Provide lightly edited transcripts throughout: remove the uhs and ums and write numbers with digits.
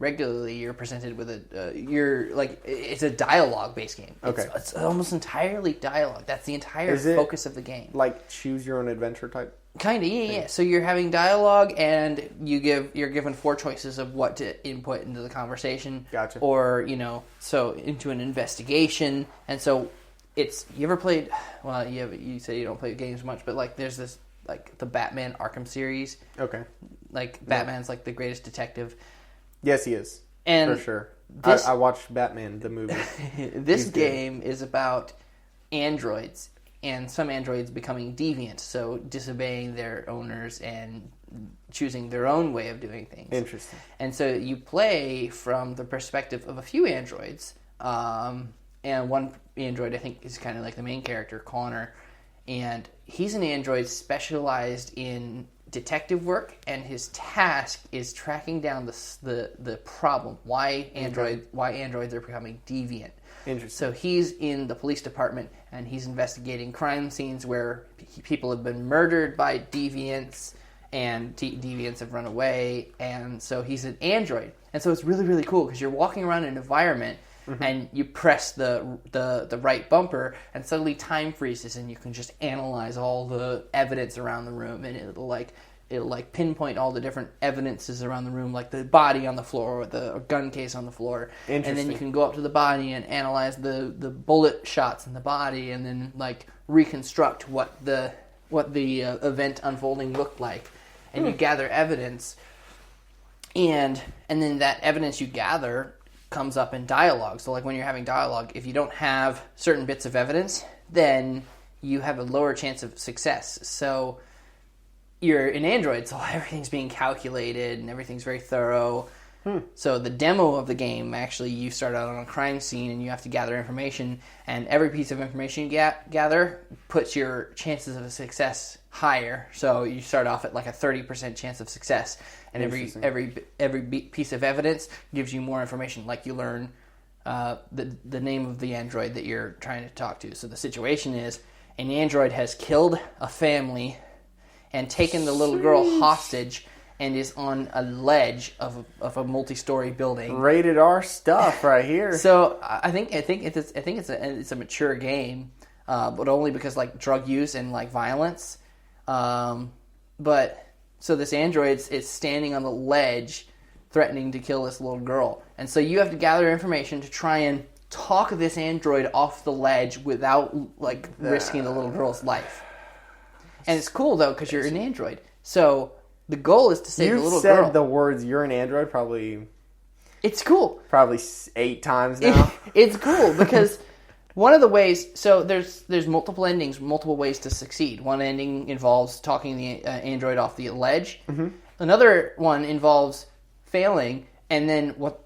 regularly, you're presented with it's a dialogue-based game. Okay. It's almost entirely dialogue. That's the entire focus of the game. Like choose your own adventure type? Kind of, yeah. So you're having dialogue, and you're given 4 choices of what to input into the conversation. Gotcha. Or, so into an investigation. And so it's, you ever played, well, you say you don't play games much, but like there's this, like the Batman Arkham series. Okay. Like Batman's like the greatest detective. Yes, he is. And for sure. I watched Batman, the movie. This game is about androids. And some androids becoming deviant, so disobeying their owners and choosing their own way of doing things. Interesting. And so you play from the perspective of a few androids, and one android I think is kind of like the main character, Connor, and he's an android specialized in detective work, and his task is tracking down the problem, why androids are becoming deviant. Interesting. So he's in the police department, and he's investigating crime scenes where people have been murdered by deviants, and deviants have run away, and so he's an android. And so it's really, really cool, because you're walking around an environment, and you press the right bumper, and suddenly time freezes, and you can just analyze all the evidence around the room, and it'll pinpoint all the different evidences around the room, like the body on the floor or the gun case on the floor. And then you can go up to the body and analyze the bullet shots in the body, and then like reconstruct what the event unfolding looked like. And you gather evidence, and then that evidence you gather comes up in dialogue. So like when you're having dialogue, if you don't have certain bits of evidence, then you have a lower chance of success. So you're an android, so everything's being calculated and everything's very thorough. So the demo of the game, actually, you start out on a crime scene and you have to gather information, and every piece of information you gather puts your chances of success higher. So you start off at like a 30% chance of success, and every piece of evidence gives you more information. Like you learn the name of the android that you're trying to talk to. So the situation is an android has killed a family and taken the little girl hostage, and is on a ledge of a multi-story building. Rated R stuff right here. So I think it's a mature game, but only because like drug use and like violence. But so this android is standing on the ledge, threatening to kill this little girl, and so you have to gather information to try and talk this android off the ledge without like risking the little girl's life. And it's cool though because you're an android, so the goal is to save the little girl. You said the words "you're an android" probably. It's cool. Probably 8 times now. It's cool because one of the ways. So there's multiple endings, multiple ways to succeed. One ending involves talking the android off the ledge. Mm-hmm. Another one involves failing, and then what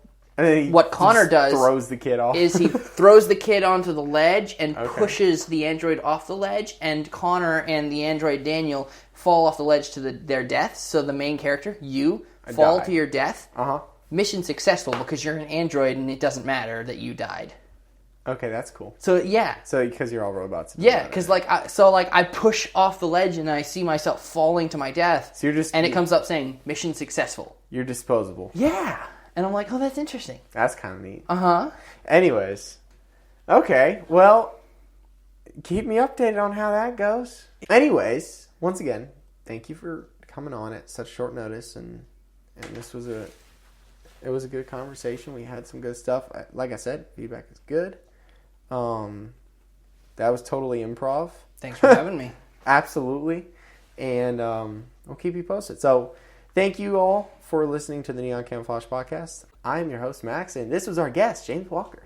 Connor does throws the kid off. Is he throws the kid onto the ledge and pushes the android off the ledge, and Connor and the android Daniel fall off the ledge to their deaths. So the main character, you, fall to your death. Mission successful because you're an android and it doesn't matter that you died. Okay, that's cool. So yeah. So because you're all robots. Yeah, because I push off the ledge and I see myself falling to my death. So it comes up saying mission successful. You're disposable. Yeah. And I'm like, oh, that's interesting. That's kind of neat. Uh-huh. Anyways. Okay, well, keep me updated on how that goes. Anyways, once again, thank you for coming on at such short notice. And this was a good conversation. We had some good stuff. Like I said, feedback is good. That was totally improv. Thanks for having me. Absolutely. And we'll keep you posted. So thank you all for listening to the Neon Camouflage Podcast. I'm your host, Max, and this was our guest, James Walker.